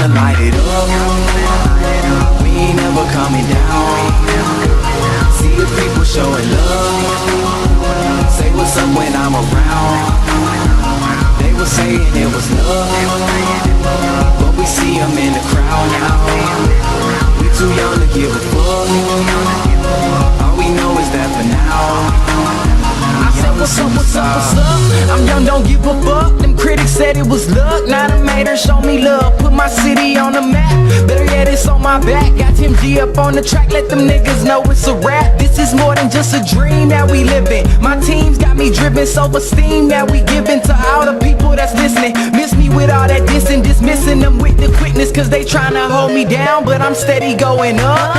finna light it up. We ain't never coming down. See the people showing love. Say what's up when I'm around. They were saying it was love, but we see them in the crowd now. We too young to give a fuck. All we know is that for now. I said what's up, what's up, what's up? I'm young, don't give a fuck. Them critics said it was luck. Now the haters show me love. Put my city on the map. Better yet, it's on my back. Got Tim G up on the track. Let them niggas know it's a rap. This is more than just a dream that we living. My team's got me driven, self-esteem that we giving to all the people that's listening. Miss me with all that dissing, dismissing them with the quickness, cause they tryna hold me down, but I'm steady going up.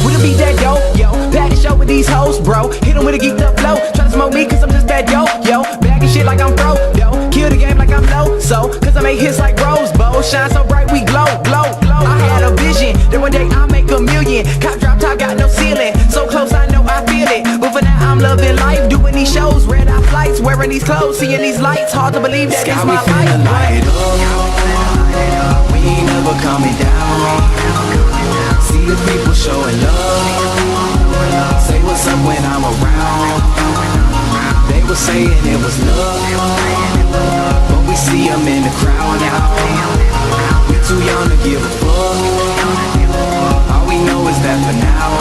Would it be that dope, yo? Pack the show with these hoes, bro. Hit them with a geeked up flow. Try to smoke me cause I'm just that yo. Bagging shit like I'm pro, yo. Kill the game like I'm low, so cause I make hits like Rose Bowl. Shine so bright we glow. I had a vision that one day I'll make a million. Cop drop top got no ceiling, so close I know I feel it. But for now I'm loving life, doing these shows, red eye flights, wearing these clothes, seeing these lights. Hard to believe that it's my life. Light it up. We ain't never coming down. See the people showing love. Say what's up when I'm around. They were saying it was love, but we see them in the crowd now. We too young to give a fuck. All we know is that for now.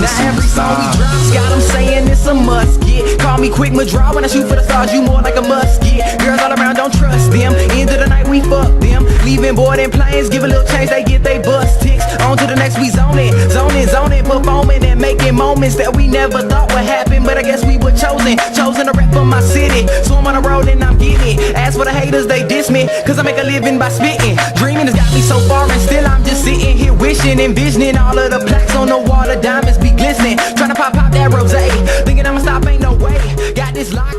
Now every song we drop's got them saying it's a must get. Call me quick Madra when I shoot for the stars, you more like a musket. Girls all around, don't trust them. End of the night we fuck them. Leaving boarding planes, give a little change, they get they bus ticks. On to the next, we zoning, performing and making moments that we never thought would happen. But I guess we were chosen to rap for my city. So I'm on the road and I'm getting it. As for the haters, they diss me, cause I make a living by spitting. Dreaming has got me so far and still I'm just sitting here wishing, envisioning all of the plaques on the wall, the diamonds be glistening. Tryna pop that rosé, thinking I'ma stop, ain't no way. Got this lock